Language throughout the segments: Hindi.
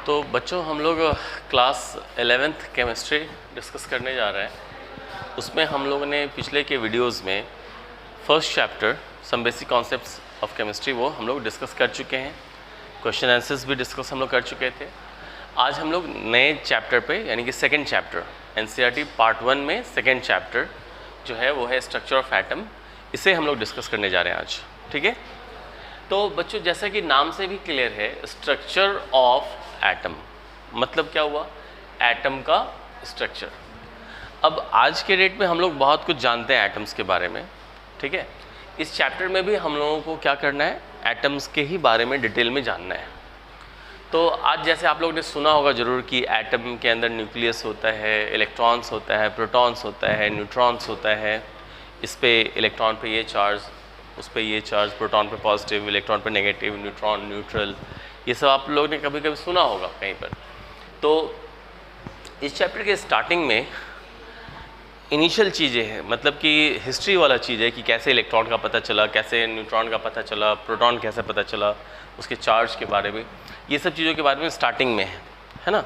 तो बच्चों हम लोग क्लास 11th केमिस्ट्री डिस्कस करने जा रहे हैं। उसमें हम लोगों ने पिछले के वीडियोस में first chapter some basic concepts of chemistry वो हम लोग डिस्कस कर चुके हैं। क्वेश्चन आंसर्स भी डिस्कस हम लोग कर चुके थे। आज हम लोग नए चैप्टर पे यानी कि सेकेंड चैप्टर एनसीईआरटी पार्ट 1 में सेकेंड चैप्टर जो है वो है स्ट्रक्चर ऑफ एटम। इसे हम लोग डिस्कस करने जा रहे हैं आज। ठीक है, तो बच्चों जैसा कि नाम से भी क्लियर है, स्ट्रक्चर ऑफ एटम मतलब क्या हुआ? एटम का स्ट्रक्चर। अब आज के डेट में हम लोग बहुत कुछ जानते हैं एटम्स के बारे में। ठीक है, इस चैप्टर में भी हम लोगों को क्या करना है? एटम्स के ही बारे में डिटेल में जानना है। तो आज जैसे आप लोगों ने सुना होगा ज़रूर कि एटम के अंदर न्यूक्लियस होता है, इलेक्ट्रॉन्स होता है, प्रोटॉन्स होता है, न्यूट्रॉन्स होता है। इस पे इलेक्ट्रॉन पे ये चार्ज, उस पे ये चार्ज, प्रोटॉन पे पॉजिटिव, इलेक्ट्रॉन पे नेगेटिव, न्यूट्रॉन न्यूट्रल, ये सब आप लोगों ने कभी कभी सुना होगा कहीं पर। तो इस चैप्टर के स्टार्टिंग में इनिशियल चीज़ें हैं, मतलब कि हिस्ट्री वाला चीज़ है कि कैसे इलेक्ट्रॉन का पता चला, कैसे न्यूट्रॉन का पता चला, प्रोटॉन कैसे पता चला, उसके चार्ज के बारे में, ये सब चीज़ों के बारे में स्टार्टिंग में है ना।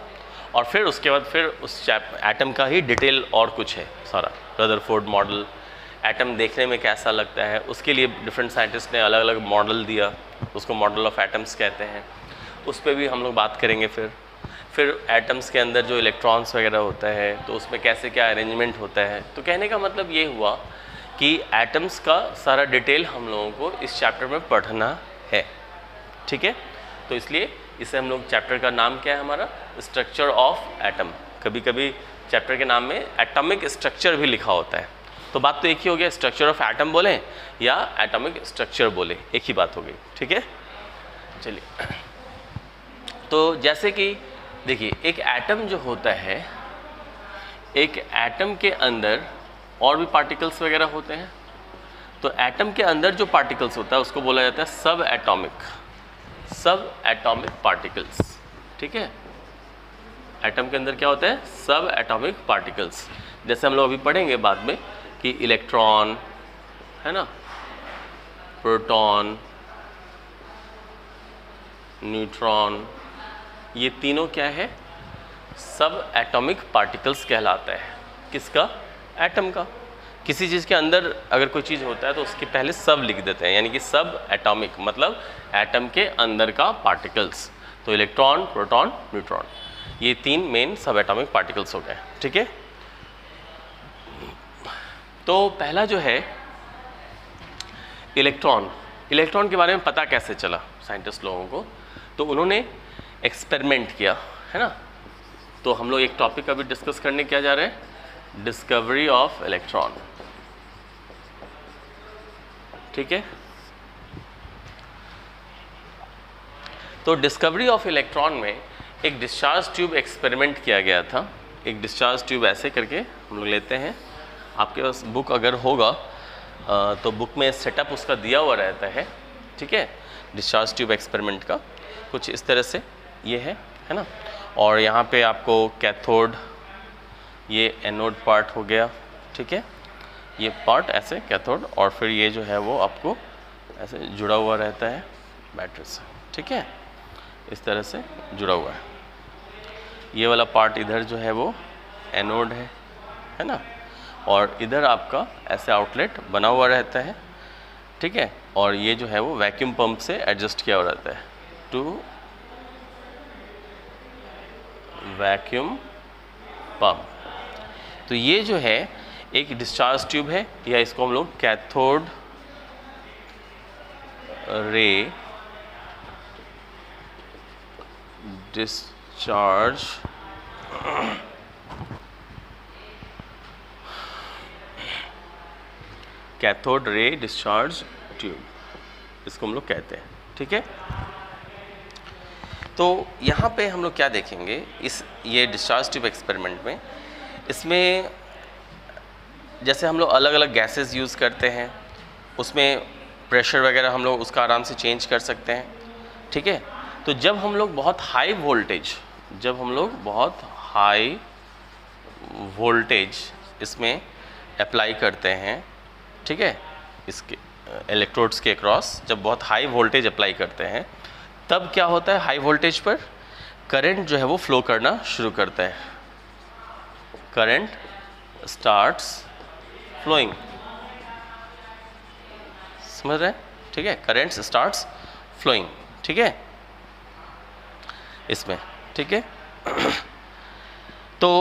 और फिर उसके बाद फिर उस एटम का ही डिटेल और कुछ है सारा। रदरफोर्ड मॉडल, एटम देखने में कैसा लगता है, उसके लिए डिफरेंट साइंटिस्ट ने अलग अलग मॉडल दिया, उसको मॉडल ऑफ एटम्स कहते हैं। उस पर भी हम लोग बात करेंगे। फिर एटम्स के अंदर जो इलेक्ट्रॉन्स वगैरह होता है तो उसमें कैसे क्या अरेंजमेंट होता है। तो कहने का मतलब ये हुआ कि एटम्स का सारा डिटेल हम लोगों को इस चैप्टर में पढ़ना है। ठीक है, तो इसलिए इसे हम लोग चैप्टर का नाम क्या है हमारा? Structure of atom. कभी कभी चैप्टर के नाम में एटॉमिक स्ट्रक्चर भी लिखा होता है। तो बात तो एक ही हो गया, स्ट्रक्चर ऑफ एटम बोलें या एटॉमिक स्ट्रक्चर बोले, एक ही बात हो गई। ठीक है, चलिए। तो जैसे कि देखिए, एक एटम जो होता है, एक एटम के अंदर और भी पार्टिकल्स वगैरह होते हैं। तो एटम के अंदर जो पार्टिकल्स होता है उसको बोला जाता है सब एटॉमिक पार्टिकल्स। ठीक है, एटम के अंदर क्या होता है? सब एटॉमिक पार्टिकल्स। जैसे हम लोग अभी पढ़ेंगे बाद में कि इलेक्ट्रॉन है ना, प्रोटॉन, न्यूट्रॉन, ये तीनों क्या है? सब एटॉमिक पार्टिकल्स कहलाता है। किसका? एटम का। किसी चीज़ के अंदर अगर कोई चीज़ होता है तो उसके पहले सब लिख देते हैं, यानी कि सब एटॉमिक मतलब एटम के अंदर का पार्टिकल्स। तो इलेक्ट्रॉन, प्रोटॉन, न्यूट्रॉन, ये तीन मेन सब एटॉमिक पार्टिकल्स हो गए। ठीक है, तो पहला जो है इलेक्ट्रॉन। इलेक्ट्रॉन के बारे में पता कैसे चला साइंटिस्ट लोगों को? तो उन्होंने एक्सपेरिमेंट किया है ना। तो हम लोग एक टॉपिक अभी डिस्कस करने क्या जा रहे हैं? Discovery of electron. ठीक है, तो डिस्कवरी ऑफ इलेक्ट्रॉन में एक डिस्चार्ज ट्यूब एक्सपेरिमेंट किया गया था। एक डिस्चार्ज ट्यूब ऐसे करके हम लोग लेते हैं। आपके पास बुक अगर होगा तो बुक में सेटअप उसका दिया हुआ रहता है। ठीक है, डिस्चार्ज ट्यूब एक्सपेरिमेंट का कुछ इस तरह से ये है ना। और यहाँ पे आपको कैथोड, ये एनोड पार्ट हो गया। ठीक है, ये पार्ट ऐसे कैथोड, और फिर ये जो है वो आपको ऐसे जुड़ा हुआ रहता है बैटरी से। ठीक है, इस तरह से जुड़ा हुआ है। ये वाला पार्ट इधर जो है वो एनोड है ना, और इधर आपका ऐसे आउटलेट बना हुआ रहता है। ठीक है, और ये जो है वो वैक्यूम पंप से एडजस्ट किया हुआ रहता है टू वैक्यूम पंप। तो ये जो है एक डिस्चार्ज ट्यूब है, या इसको हम लोग cathode ray discharge cathode ray discharge tube, इसको हम लोग कहते हैं। ठीक है, तो यहाँ पे हम लोग क्या देखेंगे ये डिस्चार्ज ट्यूब एक्सपेरिमेंट में, इसमें जैसे हम लोग अलग अलग गैसेस यूज़ करते हैं, उसमें प्रेशर वगैरह हम लोग उसका आराम से चेंज कर सकते हैं। ठीक है, तो जब हम लोग बहुत हाई वोल्टेज इसमें अप्लाई करते हैं, ठीक है, इसके इलेक्ट्रोड्स के अक्रॉस जब बहुत हाई वोल्टेज अप्लाई करते हैं, तब क्या होता है? हाई वोल्टेज पर करंट जो है वो फ्लो करना शुरू करता है, करंट स्टार्ट्स फ्लोइंग, समझ रहे हैं? ठीक है, करंट स्टार्ट्स फ्लोइंग, ठीक है, इसमें, ठीक है। तो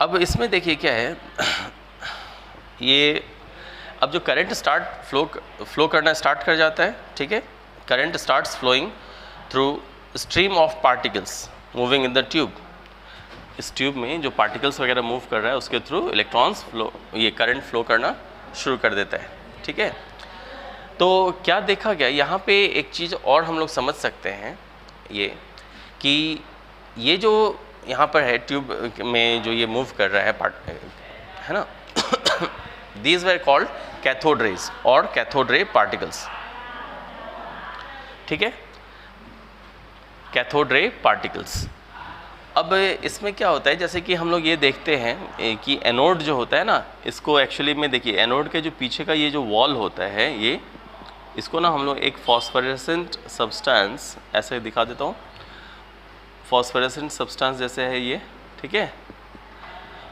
अब इसमें देखिए क्या है, ये अब जो करंट फ्लो करना स्टार्ट कर जाता है, ठीक है, current starts flowing through stream of particles moving in the tube. इस ट्यूब में जो पार्टिकल्स वगैरह मूव कर रहा है उसके थ्रू इलेक्ट्रॉन्स फ्लो, ये करंट फ्लो करना शुरू कर देता है, ठीक है। तो क्या देखा गया यहाँ पे, एक चीज़ और हम लोग समझ सकते हैं ये कि ये जो यहाँ पर है ट्यूब में जो ये मूव कर रहा है ना, these were called cathode rays और कैथोड रे पार्टिकल्स, ठीक है, कैथोड रे पार्टिकल्स। अब इसमें क्या होता है, जैसे कि हम लोग ये देखते हैं कि एनोड जो होता है ना, इसको एक्चुअली में देखिए एनोड के जो पीछे का ये जो वॉल होता है, ये इसको ना हम लोग एक फॉस्फोरेसेंट सब्सटेंस, ऐसे दिखा देता हूँ, फॉस्फोरेसेंट सब्सटेंस जैसे है ये, ठीक है,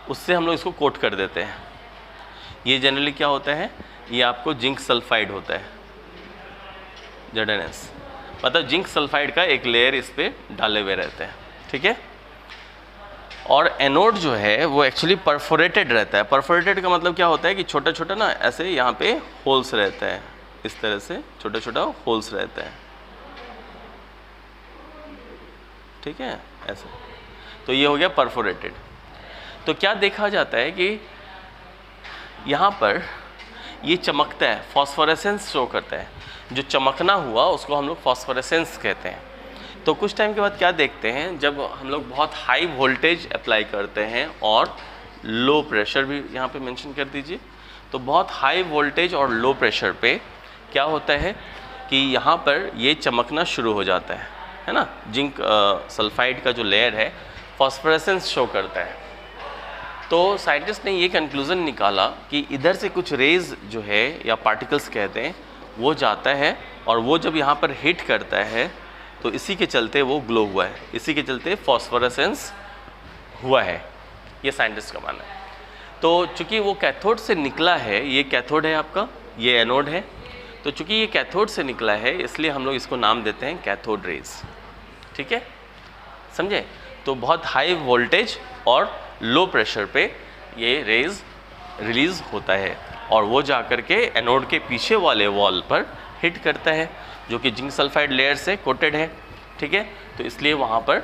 उससे हम लोग इसको कोट कर देते हैं। ये जनरली क्या होता है, ये आपको जिंक सल्फाइड होता है, ZnS, मतलब जिंक सल्फाइड का एक लेयर इस पर डाले हुए रहते हैं, ठीक है। और एनोड जो है वो एक्चुअली परफोरेटेड रहता है। परफोरेटेड का मतलब क्या होता है कि छोटा छोटा ना ऐसे यहाँ पे होल्स रहता है, इस तरह से छोटा छोटा होल्स रहता है, ठीक है, ऐसे। तो ये हो गया परफोरेटेड। तो क्या देखा जाता है कि यहाँ पर ये चमकता है, फॉस्फोरेसेंस शो करता है, जो चमकना हुआ उसको हम लोग फॉस्फोरेसेंस कहते हैं। तो कुछ टाइम के बाद क्या देखते हैं, जब हम लोग बहुत हाई वोल्टेज अप्लाई करते हैं और लो प्रेशर भी यहाँ पे मेंशन कर दीजिए, तो बहुत हाई वोल्टेज और लो प्रेशर पे क्या होता है कि यहाँ पर ये चमकना शुरू हो जाता है ना, जिंक सल्फाइड का जो लेयर है फॉस्फोरेसेंस शो करता है। तो साइंटिस्ट ने ये कंक्लूज़न निकाला कि इधर से कुछ रेज जो है या पार्टिकल्स कहते हैं वो जाता है, और वो जब यहाँ पर हिट करता है तो इसी के चलते वो ग्लो हुआ है, इसी के चलते फॉस्फोरेसेंस हुआ है, ये साइंटिस्ट का मानना है। तो चूंकि वो कैथोड से निकला है, ये कैथोड है आपका, ये एनोड है, तो चूंकि ये कैथोड से निकला है इसलिए हम लोग इसको नाम देते हैं कैथोड रेज, ठीक है, समझे। तो बहुत हाई वोल्टेज और लो प्रेशर पे ये रेज रिलीज होता है और वो जा कर के एनोड के पीछे वाले वॉल पर हिट करता है, जो कि जिंक सल्फाइड लेयर से कोटेड है, ठीक है। तो इसलिए वहाँ पर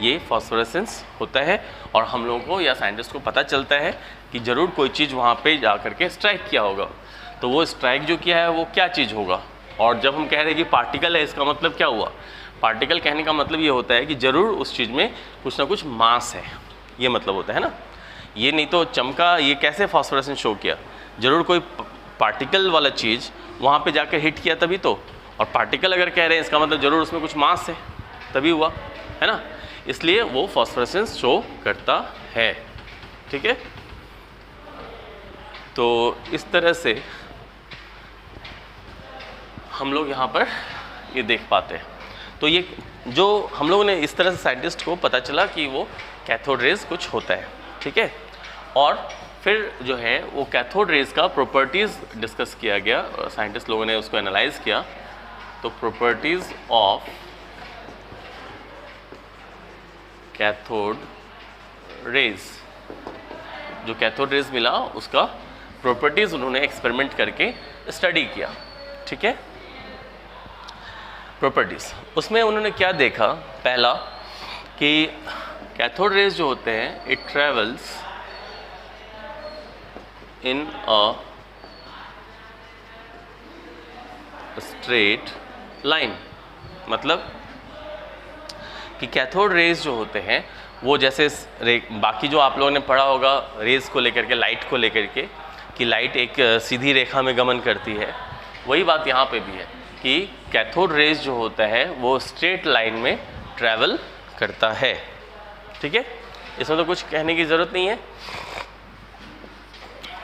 ये फॉस्फोरेसेंस होता है और हम लोगों को या साइंटिस्ट को पता चलता है कि ज़रूर कोई चीज़ वहाँ पे जा कर के स्ट्राइक किया होगा। तो वो स्ट्राइक जो किया है वो क्या चीज़ होगा। और जब हम कह रहे हैं कि पार्टिकल है, इसका मतलब क्या हुआ, पार्टिकल कहने का मतलब ये होता है कि ज़रूर उस चीज़ में कुछ ना कुछ मास है, ये मतलब होता है ना। ये नहीं तो चमका, ये कैसे फॉस्फोरेसेंस शो किया, ज़रूर कोई पार्टिकल वाला चीज़ वहाँ पे जाकर हिट किया तभी तो। और पार्टिकल अगर कह रहे हैं इसका मतलब ज़रूर उसमें कुछ मास है तभी हुआ, है ना, इसलिए वो फॉस्फोरेसेंस शो करता है, ठीक है। तो इस तरह से हम लोग यहाँ पर ये देख पाते हैं। तो ये जो हम लोगों ने इस तरह से साइंटिस्ट को पता चला कि वो कैथोड रेज कुछ होता है, ठीक है। और फिर जो है वो कैथोड रेज का प्रॉपर्टीज़ डिस्कस किया गया, साइंटिस्ट लोगों ने उसको एनालाइज किया। तो प्रॉपर्टीज़ ऑफ कैथोड रेज, जो कैथोड रेज मिला उसका प्रॉपर्टीज़ उन्होंने एक्सपेरिमेंट करके स्टडी किया, ठीक है। प्रॉपर्टीज़ उसमें उन्होंने क्या देखा, पहला कि कैथोड रेज जो होते हैं it travels in a straight line, मतलब कि कैथोड रेज जो होते हैं वो जैसे बाकी जो आप लोगों ने पढ़ा होगा रेज को लेकर के, लाइट को लेकर के, कि लाइट एक सीधी रेखा में गमन करती है, वही बात यहाँ पे भी है कि कैथोड रेज जो होता है वो स्ट्रेट लाइन में ट्रैवल करता है, ठीक है। इसमें तो कुछ कहने की ज़रूरत नहीं है।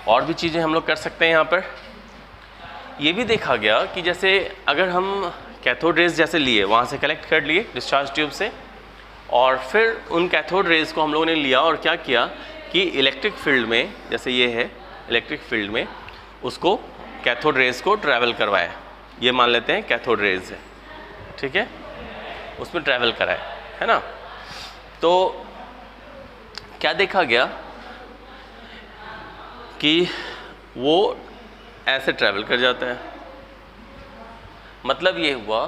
और भी चीज़ें हम लोग कर सकते हैं यहाँ पर। ये भी देखा गया कि जैसे अगर हम कैथोड रेज जैसे लिए, वहाँ से कलेक्ट कर लिए डिस्चार्ज ट्यूब से, और फिर उन कैथोड रेज को हम लोगों ने लिया और क्या किया कि इलेक्ट्रिक फील्ड में, जैसे ये है इलेक्ट्रिक फील्ड में, उसको कैथोड रेज को ट्रैवल करवाया। ये मान लेते हैं कैथोड रेज है, ठीक है, उसमें ट्रैवल कराया, है ना। तो क्या देखा गया कि वो ऐसे ट्रैवल कर जाता है। मतलब ये हुआ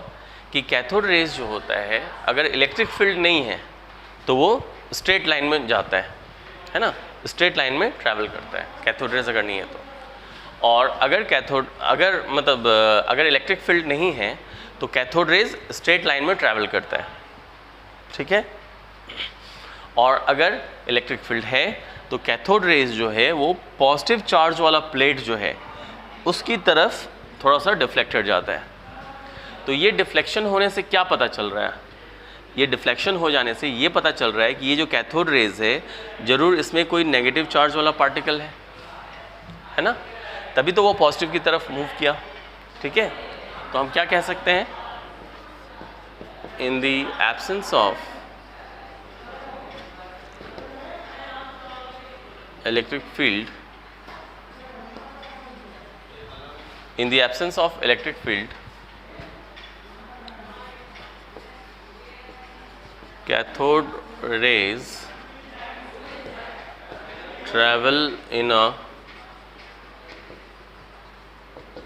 कि कैथोड रेज जो होता है, अगर इलेक्ट्रिक फील्ड नहीं है तो वो स्ट्रेट लाइन में जाता है ना, स्ट्रेट लाइन में ट्रैवल करता है कैथोड रेज अगर नहीं है तो। और अगर इलेक्ट्रिक फील्ड नहीं है तो कैथोड रेज स्ट्रेट लाइन में ट्रैवल करता है, ठीक है। और अगर इलेक्ट्रिक फील्ड है तो कैथोड रेज जो है वो पॉजिटिव चार्ज वाला प्लेट जो है उसकी तरफ थोड़ा सा डिफ्लेक्टेड जाता है। तो ये डिफ्लेक्शन होने से क्या पता चल रहा है, ये डिफ्लेक्शन हो जाने से ये पता चल रहा है कि ये जो कैथोड रेज है ज़रूर इसमें कोई नेगेटिव चार्ज वाला पार्टिकल है ना, तभी तो वो पॉजिटिव की तरफ मूव किया, ठीक है। तो हम क्या कह सकते हैं, in the absence of electric field, in the absence of electric field, cathode rays travel in a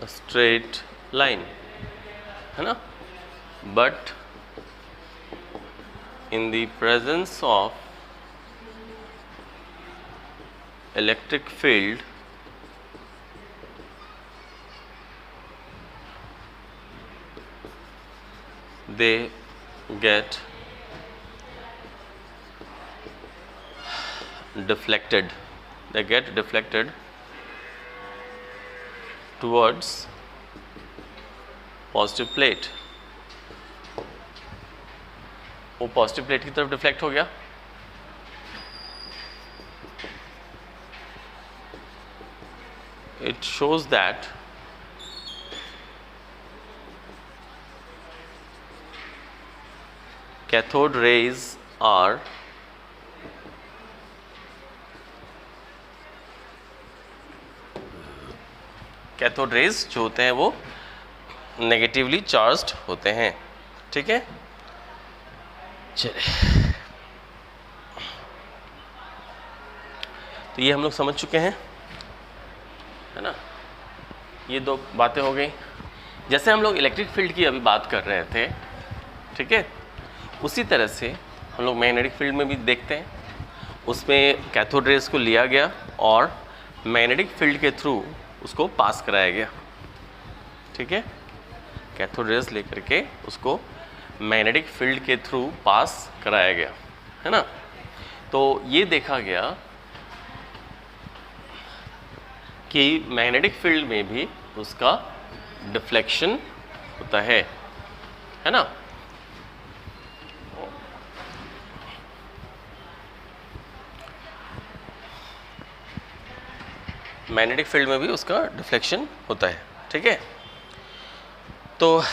straight line, है ना, but in the presence of electric field, they get deflected, towards positive plate। वो पॉजिटिव प्लेट की तरफ डिफ्लेक्ट हो गया। It shows that cathode rays are cathode rays जो होते हैं वो नेगेटिवली चार्ज्ड होते हैं, ठीक है। चलिए, तो ये हम लोग समझ चुके हैं, है ना। ये दो बातें हो गई। जैसे हम लोग इलेक्ट्रिक फील्ड की अभी बात कर रहे थे, ठीक है, उसी तरह से हम लोग मैग्नेटिक फील्ड में भी देखते हैं। उसमें कैथोड रेज को लिया गया और मैग्नेटिक फील्ड के थ्रू उसको पास कराया गया, ठीक है। कैथोड रेज लेकर के उसको मैग्नेटिक फील्ड के थ्रू पास कराया गया, है ना। तो ये देखा गया कि मैग्नेटिक फील्ड में भी उसका डिफ्लेक्शन होता है ना। मैग्नेटिक फील्ड में भी उसका डिफ्लेक्शन होता है, ठीक है। तो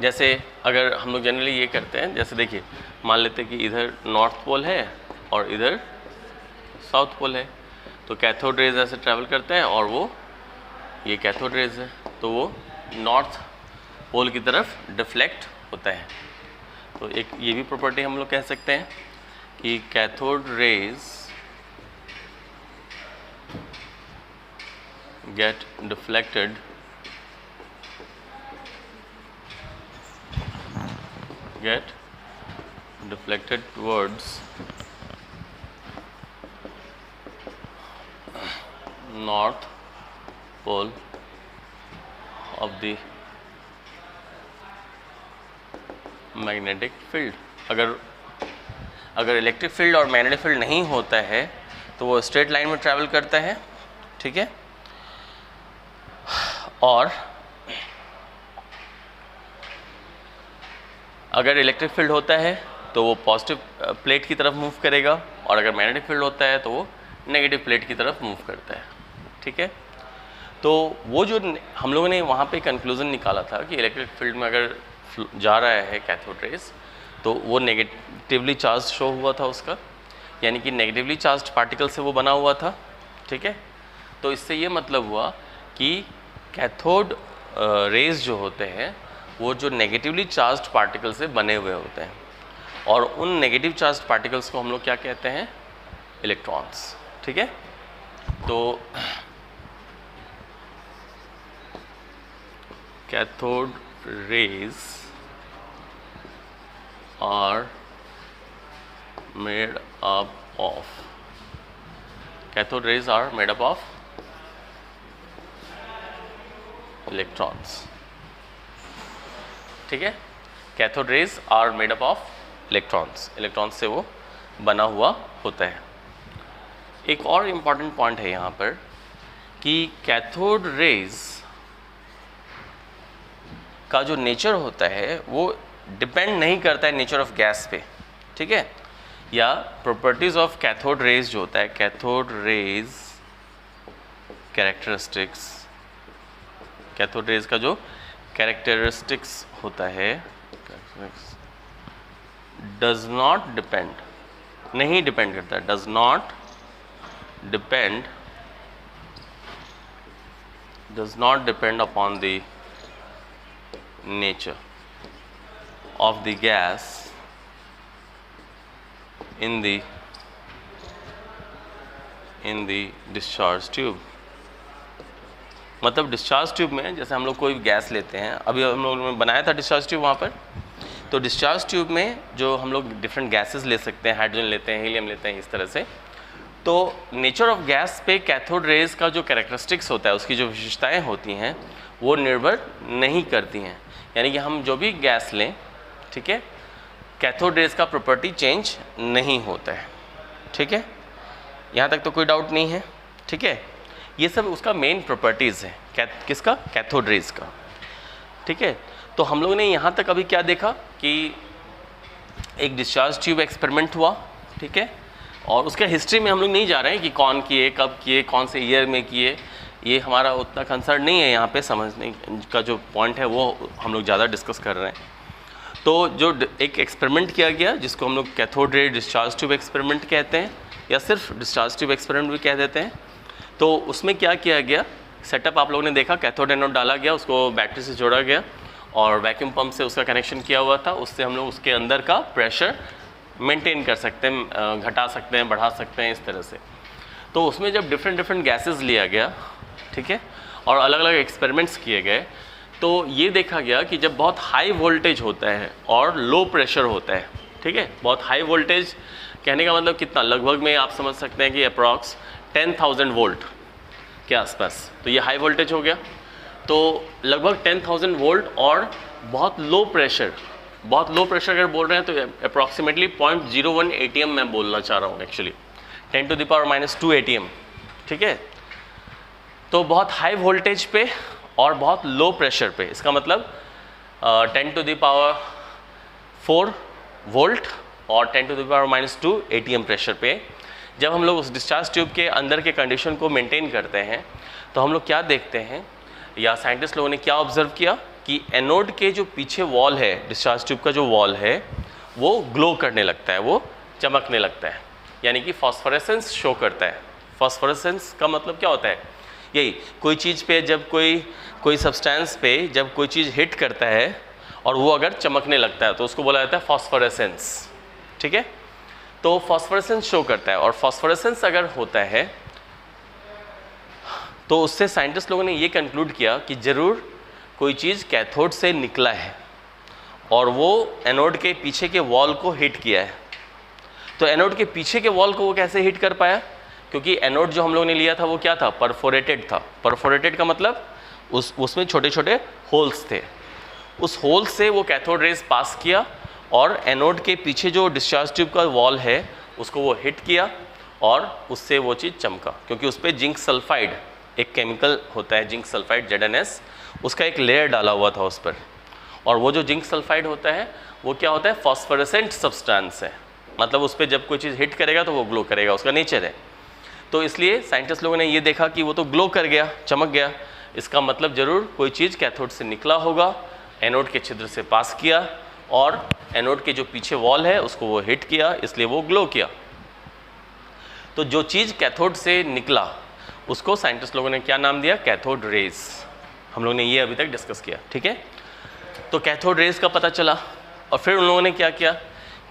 जैसे अगर हम लोग जनरली ये करते हैं, जैसे देखिए मान लेते हैं कि इधर नॉर्थ पोल है और इधर साउथ पोल है, तो कैथोड रेज ऐसे ट्रैवल करते हैं और वो ये कैथोड रेज है तो वो नॉर्थ पोल की तरफ डिफ्लेक्ट होता है। तो एक ये भी प्रॉपर्टी हम लोग कह सकते हैं कि cathode rays get deflected towards north pole of the magnetic field। अगर इलेक्ट्रिक फील्ड और मैग्नेटिक फील्ड नहीं होता है तो वो स्ट्रेट लाइन में ट्रैवल करता है, ठीक है। और अगर इलेक्ट्रिक फील्ड होता है तो वो पॉजिटिव प्लेट की तरफ मूव करेगा और अगर मैग्नेटिक फील्ड होता है तो वो नेगेटिव प्लेट की तरफ मूव करता है, ठीक है। तो वो जो हम लोगों ने वहाँ पे कंक्लूज़न निकाला था कि इलेक्ट्रिक फील्ड में अगर जा रहा है कैथोड रेज तो वो नेगेटिवली चार्ज शो हुआ था उसका, यानी कि नेगेटिवली चार्ज पार्टिकल से वो बना हुआ था, ठीक है। तो इससे ये मतलब हुआ कि कैथोड रेज जो होते हैं वो जो नेगेटिवली चार्ज पार्टिकल से बने हुए होते हैं, और उन नेगेटिव चार्ज पार्टिकल्स को हम लोग क्या कहते हैं, इलेक्ट्रॉन्स, ठीक है। तो cathode rays are made up of, cathode rays are made up of electrons, ठीक है। Cathode rays are made up of electrons, electrons से वो बना हुआ होता है। एक और इम्पॉर्टेंट पॉइंट है यहाँ पर कि कैथोड रेज का जो नेचर होता है वो डिपेंड नहीं करता है नेचर ऑफ गैस पे, ठीक है। या प्रॉपर्टीज ऑफ कैथोड रेज जो होता है, cathode raise characteristics, cathode rays का जो कैरेक्टरिस्टिक्स होता है डज नॉट डिपेंड, नहीं डिपेंड करता, does not depend upon the nature of the gas in the discharge tube। मतलब डिस्चार्ज ट्यूब में जैसे हम लोग कोई गैस लेते हैं, अभी हम लोगों ने बनाया था डिस्चार्ज ट्यूब वहाँ पर, तो डिस्चार्ज ट्यूब में जो हम लोग डिफरेंट गैसेस ले सकते हैं, हाइड्रोजन लेते हैं, हीलियम लेते हैं, इस तरह से। तो नेचर ऑफ गैस पे कैथोड रेज का जो कैरेक्टरिस्टिक्स होता है, उसकी जो विशेषताएं होती हैं वो निर्भर नहीं करती हैं, यानी कि हम जो भी गैस लें, ठीक है, कैथोड रेज का प्रॉपर्टी चेंज नहीं होता है, ठीक है। यहाँ तक तो कोई डाउट नहीं है, ठीक है। ये सब उसका मेन प्रॉपर्टीज़ है, किसका, कैथोड रेज का, ठीक है। तो हम लोगों ने यहाँ तक अभी क्या देखा कि एक डिस्चार्ज ट्यूब एक्सपेरिमेंट हुआ, ठीक है, और उसका हिस्ट्री में हम लोग नहीं जा रहे हैं कि कौन किए, कब किए, कौन से ईयर में किए, ये हमारा उतना कंसर्न नहीं है यहाँ पे। समझने का जो पॉइंट है वो हम लोग ज़्यादा डिस्कस कर रहे हैं। तो जो एक एक्सपेरिमेंट किया गया जिसको हम लोग cathode ray discharge tube experiment कहते हैं, या सिर्फ डिस्चार्ज ट्यूब एक्सपेरिमेंट भी कह देते हैं। तो उसमें क्या किया गया, सेटअप आप लोगों ने देखा, कैथोड एनोड डाला गया, उसको बैटरी से जोड़ा गया और वैक्यूम पंप से उसका कनेक्शन किया हुआ था। उससे हम लोग उसके अंदर का प्रेशर मेंटेन कर सकते हैं, घटा सकते हैं, बढ़ा सकते हैं, इस तरह से। तो उसमें जब डिफरेंट गैसेस लिया गया, ठीक है, और अलग अलग एक्सपेरिमेंट्स किए गए, तो ये देखा गया कि जब बहुत हाई वोल्टेज होता है और लो प्रेशर होता है, ठीक है, बहुत हाई वोल्टेज कहने का मतलब कितना, लगभग में आप समझ सकते हैं कि अप्रॉक्स 10,000 वोल्ट के आसपास, तो ये हाई वोल्टेज हो गया। तो लगभग 10,000 वोल्ट और बहुत लो प्रेशर अगर बोल रहे हैं तो अप्रॉक्सीमेटली 0.01 ATM मैं बोलना चाह रहा हूँ एक्चुअली, 10⁻⁻² ATM, ठीक है। तो बहुत हाई वोल्टेज पे और बहुत लो प्रेशर पे, इसका मतलब 10⁻⁴ वोल्ट और 10⁻⁻² ATM प्रेशर पे जब हम लोग उस डिस्चार्ज ट्यूब के अंदर के कंडीशन को मेंटेन करते हैं, तो हम लोग क्या देखते हैं, या साइंटिस्ट लोगों ने क्या ऑब्जर्व किया कि एनोड के जो पीछे वॉल है, डिस्चार्ज ट्यूब का जो वॉल है, वो ग्लो करने लगता है, वो चमकने लगता है, यानी कि फॉस्फोरेसेंस शो करता है। फॉस्फोरेसेंस का मतलब क्या होता है, यही कोई चीज़ पे जब कोई सब्सटेंस पे जब कोई चीज़ हिट करता है और वो अगर चमकने लगता है तो उसको बोला जाता है फॉस्फोरेसेंस, ठीक है। तो फॉस्फोरेसेंस शो करता है, और फॉस्फोरेसेंस अगर होता है तो उससे साइंटिस्ट लोगों ने ये कंक्लूड किया कि ज़रूर कोई चीज़ कैथोड से निकला है और वो एनोड के पीछे के वॉल को हिट किया है। तो एनोड के पीछे के वॉल को वो कैसे हिट कर पाया, क्योंकि एनोड जो हम लोगों ने लिया था वो क्या था, परफोरेटेड था। परफोरेटेड का मतलब उसमें छोटे छोटे होल्स थे, उस होल से वो कैथोड रेज पास किया और एनोड के पीछे जो डिस्चार्ज ट्यूब का वॉल है उसको वो हिट किया और उससे वो चीज़ चमका, क्योंकि उस पर जिंक सल्फाइड एक केमिकल होता है, जिंक सल्फाइड ZnS, उसका एक लेयर डाला हुआ था उस पर। और वो जो जिंक सल्फाइड होता है वो क्या होता है, फॉस्फोरेसेंट सब्सटेंस है, मतलब उस पर जब कोई चीज़ हिट करेगा तो वो ग्लो करेगा, उसका नेचर है। तो इसलिए साइंटिस्ट लोगों ने ये देखा कि वो तो ग्लो कर गया, चमक गया, इसका मतलब ज़रूर कोई चीज़ कैथोड से निकला होगा, एनोड के छिद्र से पास किया और एनोड के जो पीछे वॉल है उसको वो हिट किया, इसलिए वो ग्लो किया। तो जो चीज़ कैथोड से निकला उसको साइंटिस्ट लोगों ने क्या नाम दिया? Cathode rays. हम लोगों ने ये अभी तक डिस्कस किया, ठीक है। तो कैथोड रेज का पता चला और फिर उन लोगों ने क्या किया?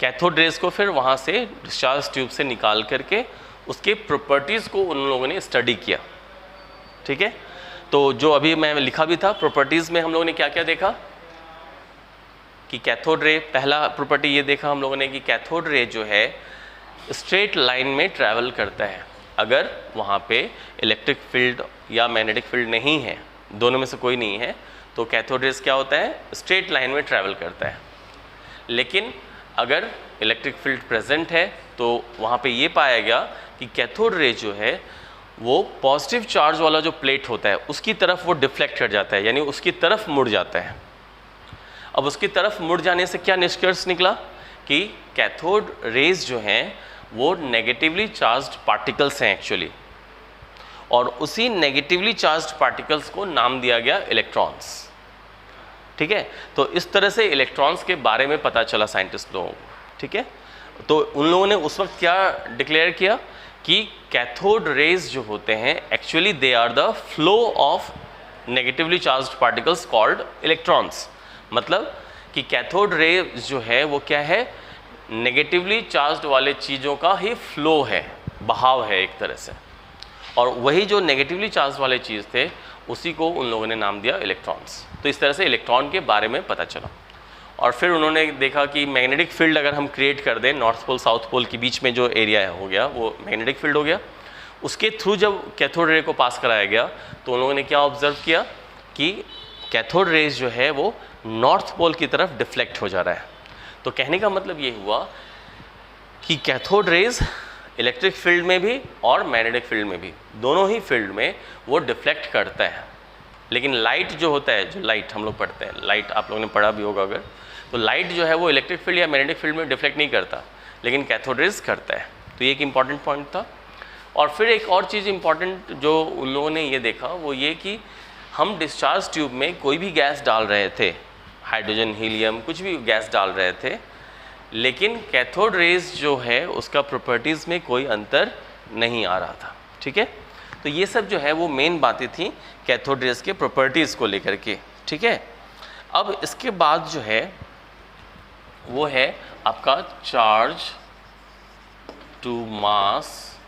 कैथोड रेज को फिर वहाँ से डिस्चार्ज ट्यूब से निकाल करके उसके प्रॉपर्टीज़ को उन लोगों ने स्टडी किया, ठीक है। तो जो अभी मैं लिखा भी था, प्रॉपर्टीज़ में हम लोगों ने क्या क्या देखा कि कैथोड रे, पहला प्रॉपर्टी ये देखा हम लोगों ने कि कैथोड रे जो है स्ट्रेट लाइन में ट्रैवल करता है। अगर वहाँ पे इलेक्ट्रिक फील्ड या मैग्नेटिक फील्ड नहीं है, दोनों में से कोई नहीं है, तो कैथोड रेज क्या होता है? स्ट्रेट लाइन में ट्रैवल करता है। लेकिन अगर इलेक्ट्रिक फील्ड प्रेजेंट है तो वहाँ पे ये पाया गया कि कैथोड रे जो है वो पॉजिटिव चार्ज वाला जो प्लेट होता है उसकी तरफ वो डिफ्लेक्ट कर जाता है, यानी उसकी तरफ मुड़ जाता है। अब उसकी तरफ मुड़ जाने से क्या निष्कर्ष निकला कि कैथोड रेज जो हैं वो नेगेटिवली चार्ज्ड पार्टिकल्स हैं एक्चुअली, और उसी नेगेटिवली चार्ज्ड पार्टिकल्स को नाम दिया गया इलेक्ट्रॉन्स, ठीक है। तो इस तरह से इलेक्ट्रॉन्स के बारे में पता चला साइंटिस्ट लोगों को, ठीक है। तो उन लोगों ने उस वक्त क्या डिक्लेयर किया कि कैथोड रेज जो होते हैं actually they are the flow of negatively charged particles called electrons. मतलब कि कैथोड रेज जो है वो क्या है? नेगेटिवली चार्ज्ड वाले चीज़ों का ही फ्लो है, बहाव है एक तरह से, और वही जो नेगेटिवली चार्ज वाले चीज़ थे उसी को उन लोगों ने नाम दिया इलेक्ट्रॉन्स। तो इस तरह से इलेक्ट्रॉन के बारे में पता चला। और फिर उन्होंने देखा कि मैग्नेटिक फील्ड अगर हम क्रिएट कर दें, नॉर्थ पोल साउथ पोल के बीच में जो एरिया हो गया वो मैग्नेटिक फील्ड हो गया, उसके थ्रू जब कैथोड रे को पास कराया गया तो उन लोगों ने क्या ऑब्जर्व किया कि कैथोड रेज जो है वो नॉर्थ पोल की तरफ डिफ्लेक्ट हो जा रहा है। तो कहने का मतलब ये हुआ कि कैथोड रेज इलेक्ट्रिक फील्ड में भी और मैग्नेटिक फील्ड में भी, दोनों ही फील्ड में वो डिफ्लेक्ट करता है। लेकिन लाइट जो होता है, जो लाइट हम लोग पढ़ते हैं, लाइट आप लोगों ने पढ़ा भी होगा अगर, तो लाइट जो है वो इलेक्ट्रिक फील्ड या मैग्नेटिक फील्ड में डिफ्लेक्ट नहीं करता, लेकिन कैथोड रेज करता है। तो ये एक इम्पॉर्टेंट पॉइंट था। और फिर एक और चीज़ इम्पॉर्टेंट जो उन लोगों ने ये देखा वो ये कि हम डिस्चार्ज ट्यूब में कोई भी गैस डाल रहे थे, हाइड्रोजन, हीलियम, कुछ भी गैस डाल रहे थे, लेकिन कैथोड रेज जो है उसका प्रॉपर्टीज़ में कोई अंतर नहीं आ रहा था, ठीक है। तो ये सब जो है वो मेन बातें थी कैथोड रेज के प्रॉपर्टीज़ को लेकर के, ठीक है। अब इसके बाद जो है वो है आपका चार्ज टू मास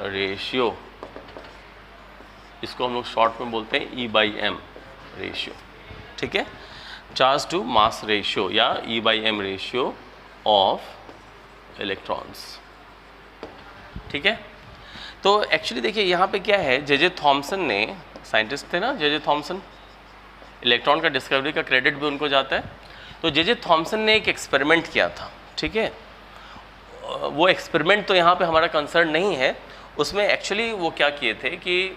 रेशियो, इसको हम लोग शॉर्ट में बोलते हैं E/m रेशियो, ठीक है। चार्ज टू मास रेशियो या E/m रेशियो ऑफ इलेक्ट्रॉन्स, ठीक है। तो एक्चुअली देखिए यहाँ पे क्या है, जे थॉमसन ने, साइंटिस्ट थे ना जे थॉमसन, इलेक्ट्रॉन का डिस्कवरी का क्रेडिट भी उनको जाता है। तो जे थॉमसन ने एक एक्सपेरिमेंट किया था, ठीक है। वो एक्सपेरिमेंट तो यहाँ पे हमारा कंसर्न नहीं है, उसमें एक्चुअली वो क्या किए थे कि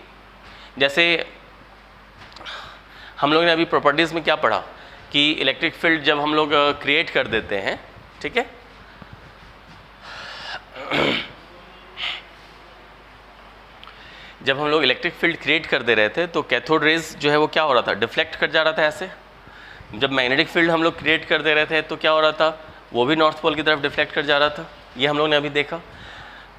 जैसे हम लोगों ने अभी प्रॉपर्टीज़ में क्या पढ़ा कि इलेक्ट्रिक फील्ड जब हम लोग क्रिएट कर देते हैं, ठीक है, जब हम लोग इलेक्ट्रिक फील्ड क्रिएट कर दे रहे थे तो कैथोड रेज जो है वो क्या हो रहा था? डिफ्लेक्ट कर जा रहा था ऐसे। जब मैग्नेटिक फील्ड हम लोग क्रिएट कर दे रहे थे तो क्या हो रहा था? वो भी नॉर्थ पोल की तरफ डिफ्लेक्ट कर जा रहा था। ये हम लोग ने अभी देखा।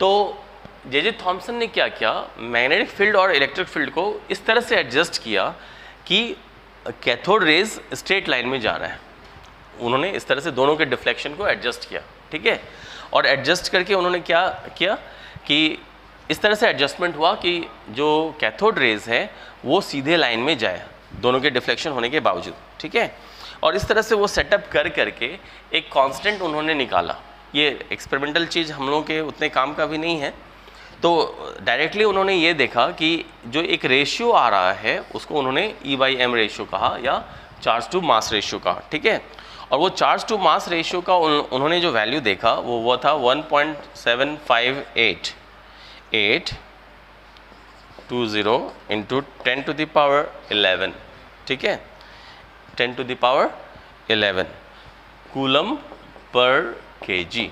तो जे थॉमसन ने क्या किया, मैग्नेटिक फील्ड और इलेक्ट्रिक फील्ड को इस तरह से एडजस्ट किया कि कैथोड रेज स्ट्रेट लाइन में जा रहा है। उन्होंने इस तरह से दोनों के डिफ्लेक्शन को एडजस्ट किया, ठीक है। और एडजस्ट करके उन्होंने क्या किया कि इस तरह से एडजस्टमेंट हुआ कि जो कैथोड रेज है वो सीधे लाइन में जाए, दोनों के डिफ्लेक्शन होने के बावजूद, ठीक है। और इस तरह से वो सेटअप कर करके एक कांस्टेंट उन्होंने निकाला। ये एक्सपेरिमेंटल चीज़ हम लोगों के उतने काम का भी नहीं है। तो डायरेक्टली उन्होंने ये देखा कि जो एक रेशियो आ रहा है उसको उन्होंने E/m रेशियो कहा या चार्ज टू मास रेशियो कहा, ठीक है। और वो चार्ज टू मास रेशियो का उन्होंने जो वैल्यू देखा वो था 1.758 820 इंटू 10⁻11, ठीक है, 10⁻11 कूलम पर kg।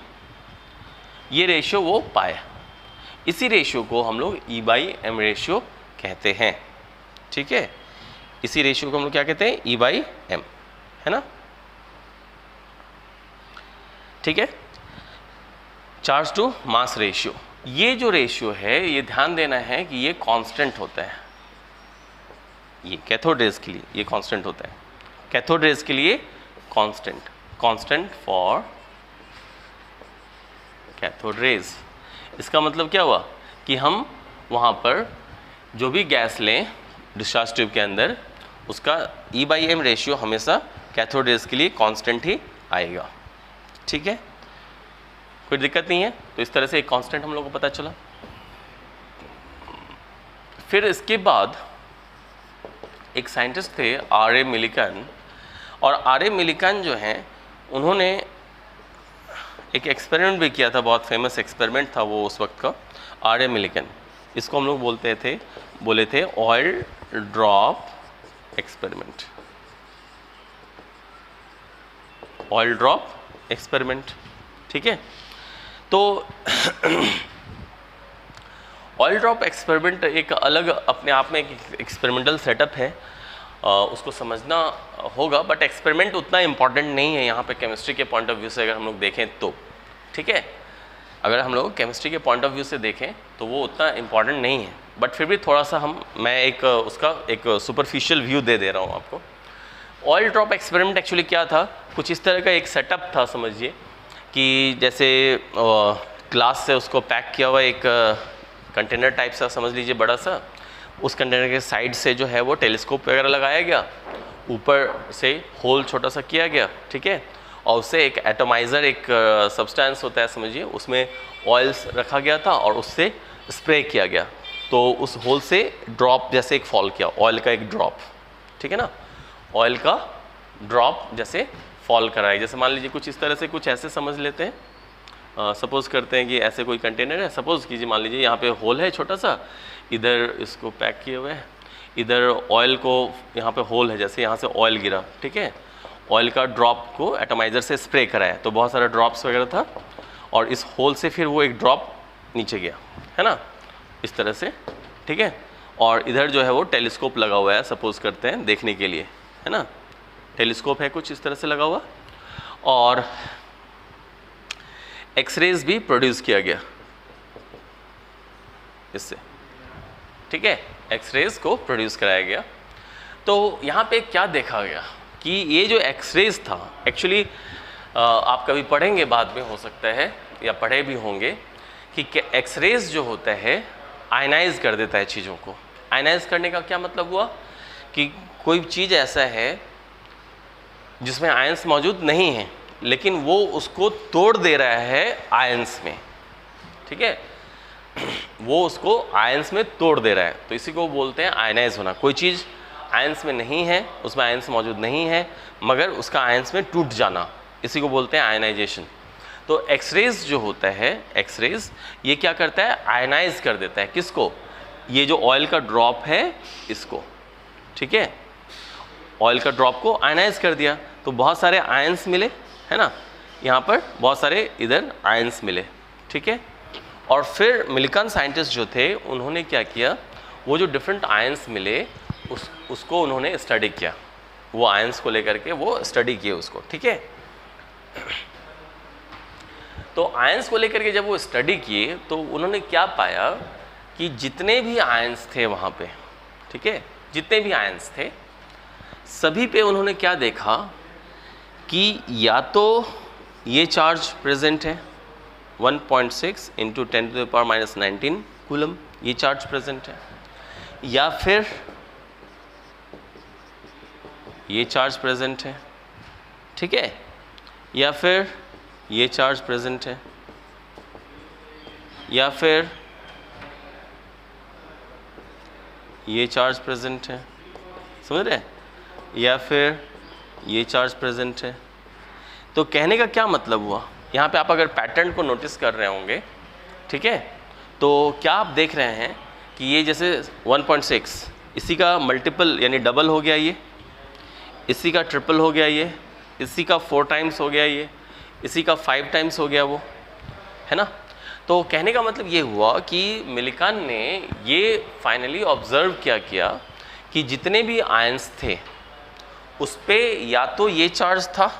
ये रेशियो वो पाया। इसी रेशियो को हम लोग E/M रेशियो कहते हैं, ठीक है। इसी रेशियो को हम लोग क्या कहते हैं, E/M, है ना, ठीक है। चार्ज टू मास रेशियो, ये जो रेशियो है ये ध्यान देना है कि ये कांस्टेंट होता है। ये कैथोड रेज के लिए ये कांस्टेंट होता है, कैथोड रेज के लिए कांस्टेंट फॉर कैथोड रेज। इसका मतलब क्या हुआ कि हम वहाँ पर जो भी गैस लें डिस्चार्ज ट्यूब के अंदर, उसका E/M रेशियो हमेशा कैथोड रेज के लिए कांस्टेंट ही आएगा, ठीक है, कोई दिक्कत नहीं है। तो इस तरह से एक कांस्टेंट हम लोग को पता चला। फिर इसके बाद एक साइंटिस्ट थे R.A. मिलिकन, और R.A. मिलिकन जो हैं उन्होंने एक एक्सपेरिमेंट भी किया था, बहुत फेमस एक्सपेरिमेंट था वो उस वक्त का, R.A. मिलिकन। इसको हम लोग बोले थे oil drop experiment, oil drop experiment, ठीक है। तो ऑयल ड्रॉप एक्सपेरिमेंट एक अलग अपने आप में एक एक्सपेरिमेंटल सेटअप है, उसको समझना होगा, बट एक्सपेरिमेंट उतना इम्पॉर्टेंट नहीं है यहाँ पे केमिस्ट्री के पॉइंट ऑफ व्यू से अगर हम लोग देखें तो, ठीक है। अगर हम लोग केमिस्ट्री के पॉइंट ऑफ व्यू से देखें तो वो उतना इम्पॉर्टेंट नहीं है, बट फिर भी थोड़ा सा मैं उसका एक सुपरफिशियल व्यू दे रहा हूँ आपको। ऑयल ड्रॉप एक्सपेरिमेंट एक्चुअली क्या था, कुछ इस तरह का एक सेटअप था, समझिए कि जैसे ग्लास से उसको पैक किया हुआ एक कंटेनर टाइप सा समझ लीजिए, बड़ा सा, उस कंटेनर के साइड से जो है वो टेलीस्कोप वगैरह लगाया गया, ऊपर से होल छोटा सा किया गया, ठीक है, और उससे एक एटोमाइज़र एक सब्सटेंस होता है समझिए, उसमें ऑयल्स रखा गया था और उससे स्प्रे किया गया, तो उस होल से ड्रॉप जैसे एक फॉल किया, ऑयल का एक ड्रॉप, ठीक है ना, ऑयल का ड्रॉप जैसे फॉल कराए, जैसे मान लीजिए कुछ इस तरह से, कुछ ऐसे समझ लेते हैं, सपोज़ करते हैं कि ऐसे कोई कंटेनर है, सपोज़ कीजिए मान लीजिए यहाँ पे होल है छोटा सा, इधर इसको पैक किए हुए हैं, इधर ऑयल को यहाँ पे होल है, जैसे यहाँ से ऑयल गिरा, ठीक है, ऑयल का ड्रॉप को एटोमाइज़र से स्प्रे कराया, तो बहुत सारा ड्रॉप्स वगैरह था, और इस होल से फिर वो एक ड्रॉप नीचे गया, है ना, इस तरह से, ठीक है। और इधर जो है वो टेलीस्कोप लगा हुआ है, सपोज़ करते हैं देखने के लिए, है ना, टेलीस्कोप है कुछ इस तरह से लगा हुआ, और एक्सरेज भी प्रोड्यूस किया गया इससे, ठीक है, एक्सरेज को प्रोड्यूस कराया गया। तो यहाँ पे क्या देखा गया कि ये जो एक्सरेज था, एक्चुअली आप कभी पढ़ेंगे बाद में हो सकता है, या पढ़े भी होंगे कि एक्सरेज जो होता है आयनाइज कर देता है चीज़ों को। आयनाइज करने का क्या मतलब हुआ कि कोई चीज़ ऐसा है जिसमें आयंस मौजूद नहीं है, लेकिन वो उसको तोड़ दे रहा है आयंस में, ठीक है, वो उसको आयंस में तोड़ दे रहा है, तो इसी को बोलते हैं आयनाइज होना। कोई चीज़ आयंस में नहीं है, उसमें आयंस मौजूद नहीं है, मगर उसका आयंस में टूट जाना, इसी को बोलते हैं आयनाइजेशन। तो एक्सरेज जो होता है, एक्सरेज ये क्या करता है, आयनाइज कर देता है, किसको, ये जो ऑयल का ड्रॉप है इसको, ठीक है, ऑयल का ड्रॉप को आयनाइज कर दिया, तो बहुत सारे आयंस मिले, है ना, यहाँ पर बहुत सारे इधर आयंस मिले, ठीक है। और फिर मिलिकन साइंटिस्ट जो थे उन्होंने क्या किया, वो जो डिफरेंट आयंस मिले उसको उन्होंने स्टडी किया, वो आयंस को लेकर के वो स्टडी किए उसको, ठीक है। तो आयंस को लेकर के जब वो स्टडी किए तो उन्होंने क्या पाया कि जितने भी आयंस थे वहाँ पे, ठीक है, जितने भी आयंस थे सभी पे उन्होंने क्या देखा कि या तो ये चार्ज प्रेजेंट है 1.6 इंटू 10⁻⁻19 कूलम, ये चार्ज प्रेजेंट है, या फिर ये चार्ज प्रेजेंट है, ठीक है, या फिर ये चार्ज प्रेजेंट है, या फिर ये चार्ज प्रेजेंट है, समझ रहे, या फिर ये चार्ज प्रेजेंट है। तो कहने का क्या मतलब हुआ, यहाँ पे आप अगर पैटर्न को नोटिस कर रहे होंगे, ठीक है, तो क्या आप देख रहे हैं कि ये जैसे 1.6 इसी का मल्टीपल यानी डबल हो गया, ये इसी का ट्रिपल हो गया, ये इसी का 4 टाइम्स हो गया, ये इसी का 5 टाइम्स हो गया वो, है ना। तो कहने का मतलब ये हुआ कि मिलिकन ने ये फाइनली ऑब्जर्व किया कि जितने भी आयंस थे उस पे या तो ये चार्ज था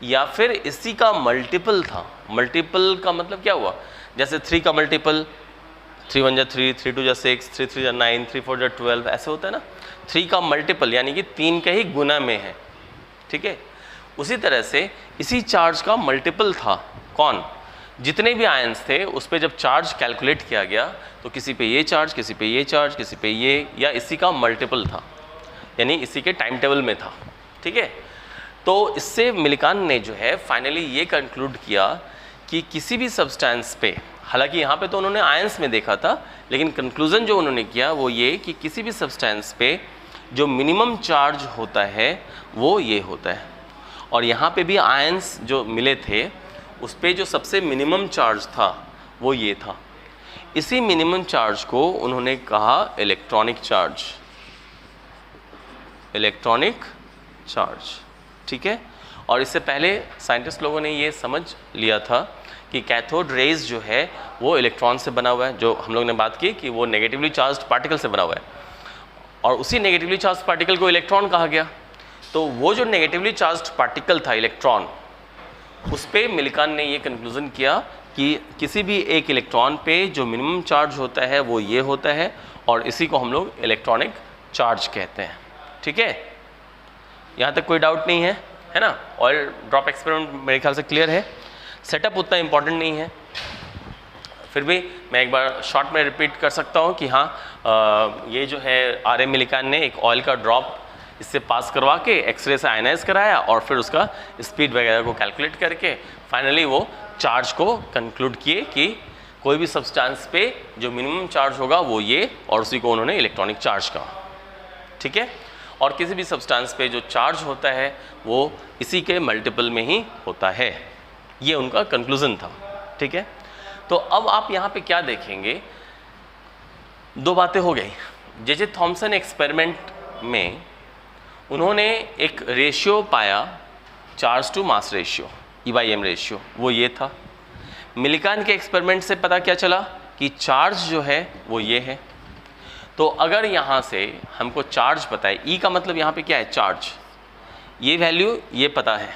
या फिर इसी का मल्टीपल था। मल्टीपल का मतलब क्या हुआ, जैसे 3 का मल्टीपल 3 1 जा 3, 3 2 जा 6, 3 3 जा 9, 3 4 जा 12, ऐसे होता है ना। 3 का मल्टीपल यानी कि 3 के ही गुना में है, ठीक है। उसी तरह से इसी चार्ज का मल्टीपल था कौन, जितने भी आयंस थे उस पर जब चार्ज कैलकुलेट किया गया तो किसी पे ये चार्ज, किसी पे ये चार्ज, किसी पे ये, या इसी का मल्टीपल था, यानी इसी के टाइम टेबल में था, ठीक है। तो इससे मिलिकन ने जो है फाइनली ये कंक्लूड किया कि किसी भी सब्सटेंस पे, हालांकि यहाँ पे तो उन्होंने आयंस में देखा था, लेकिन कंक्लूजन जो उन्होंने किया वो ये कि किसी भी सब्सटेंस पे जो मिनिमम चार्ज होता है वो ये होता है। और यहाँ पे भी आयंस जो मिले थे उस पे जो सबसे मिनिमम चार्ज था वो ये था। इसी मिनिमम चार्ज को उन्होंने कहा इलेक्ट्रॉनिक चार्ज, इलेक्ट्रॉनिक चार्ज, ठीक है। और इससे पहले साइंटिस्ट लोगों ने ये समझ लिया था कि कैथोड रेज जो है वो इलेक्ट्रॉन से बना हुआ है, जो हम लोग ने बात की कि वो नेगेटिवली चार्ज्ड पार्टिकल से बना हुआ है, और उसी नेगेटिवली चार्ज्ड पार्टिकल को इलेक्ट्रॉन कहा गया। तो वो जो नेगेटिवली चार्ज्ड पार्टिकल था इलेक्ट्रॉन, उस पे मिलिकन ने ये कंक्लूजन किया कि किसी भी एक इलेक्ट्रॉन पे जो मिनिमम चार्ज होता है वो ये होता है, और इसी को हम लोग इलेक्ट्रॉनिक चार्ज कहते हैं, ठीक है। यहाँ तक कोई डाउट नहीं है ना। ऑयल ड्रॉप एक्सपेरिमेंट मेरे ख्याल से क्लियर है। सेटअप उतना इम्पॉर्टेंट नहीं है, फिर भी मैं एक बार शॉर्ट में रिपीट कर सकता हूँ कि हाँ, ये जो है आर.एम. मिलिकन ने एक ऑयल का ड्रॉप इससे पास करवा के एक्सरे से आयनाइज कराया, और फिर उसका स्पीड वगैरह को कैलकुलेट करके फाइनली वो चार्ज को कंक्लूड किए कि कोई भी सब्सटेंस पे जो मिनिमम चार्ज होगा वो ये, और उसी को उन्होंने इलेक्ट्रॉनिक चार्ज कहा, ठीक है। और किसी भी सब्सटेंस पे जो चार्ज होता है वो इसी के मल्टीपल में ही होता है, ये उनका कंक्लूजन था, ठीक है। तो अब आप यहाँ पे क्या देखेंगे, दो बातें हो गई। जे थॉमसन एक्सपेरिमेंट में उन्होंने एक रेशियो पाया, charge to mass ratio, E/m ratio, वो ये था। मिलिकन के एक्सपेरिमेंट से पता क्या चला कि चार्ज जो है वो ये है। तो अगर यहाँ से हमको चार्ज पता है, E का मतलब यहाँ पे क्या है, चार्ज, ये वैल्यू ये पता है,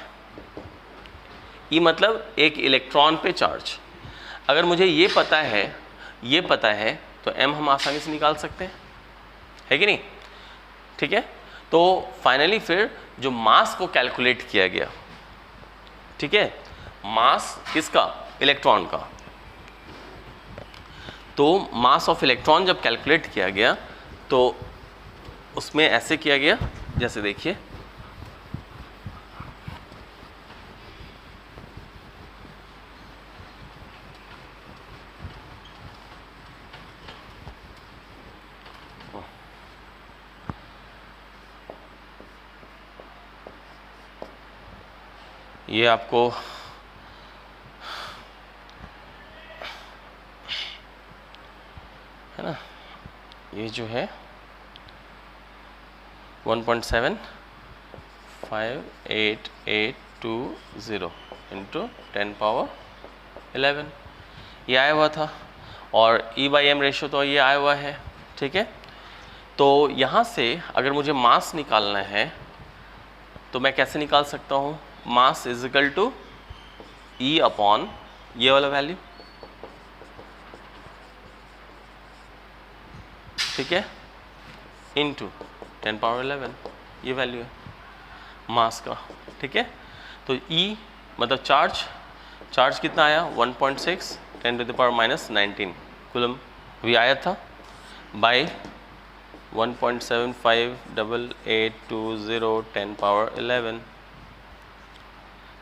E मतलब एक इलेक्ट्रॉन पे चार्ज। अगर मुझे ये पता है तो M हम आसानी से निकाल सकते हैं, है कि नहीं, ठीक है। तो फाइनली फिर जो मास को कैलकुलेट किया गया, ठीक है, मास किसका, इलेक्ट्रॉन का। तो मास ऑफ इलेक्ट्रॉन जब कैलकुलेट किया गया तो उसमें ऐसे किया गया, जैसे देखिए ये आपको है ना, ये जो है 1.7588820 इंटू 10⁻11 ये आया हुआ था, और E/m रेशियो तो ये आया हुआ है, ठीक है। तो यहाँ से अगर मुझे मास निकालना है तो मैं कैसे निकाल सकता हूँ, mass is equal to E upon ये वाला वैल्यू, ठीक है, इंटू 10⁻11 ये वैल्यू है मास का, ठीक है। तो E मतलब चार्ज कितना आया 1.6 10⁻⁻19 कूलम भी आया था, बाय 1.758820 10⁻11।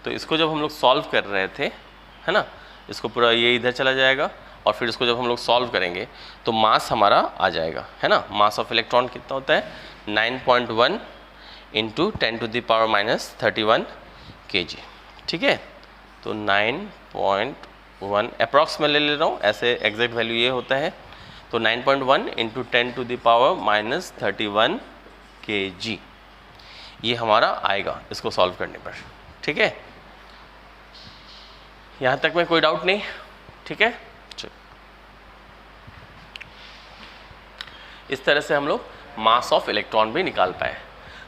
तो इसको जब हम लोग सॉल्व कर रहे थे, है ना, इसको पूरा ये इधर चला जाएगा, और फिर इसको जब हम लोग सॉल्व करेंगे तो मास हमारा आ जाएगा, है ना। मास ऑफ इलेक्ट्रॉन कितना होता है 9.1 इंटू 10⁻31 kg, ठीक है। तो 9.1 अप्रॉक्स में ले रहा हूँ, ऐसे एग्जैक्ट वैल्यू ये होता है। तो 9.1 इंटू 10⁻31 kg ये हमारा आएगा इसको सॉल्व करने पर, ठीक है। यहाँ तक में कोई डाउट नहीं, ठीक है। चलो, इस तरह से हम लोग मास ऑफ इलेक्ट्रॉन भी निकाल पाए।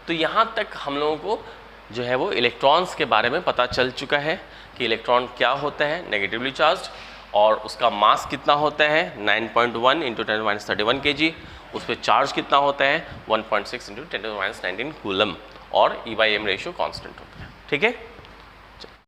तो यहाँ तक हम लोगों को जो है वो इलेक्ट्रॉन्स के बारे में पता चल चुका है कि इलेक्ट्रॉन क्या होता है, नेगेटिवली चार्ज, और उसका मास कितना होता है 9.1 इंटू 10⁻31 kg, उस पर चार्ज कितना होता है 1.6 इंटू 10⁻19 कूलम, और E/m रेशियो कांस्टेंट होता है। ठीक है।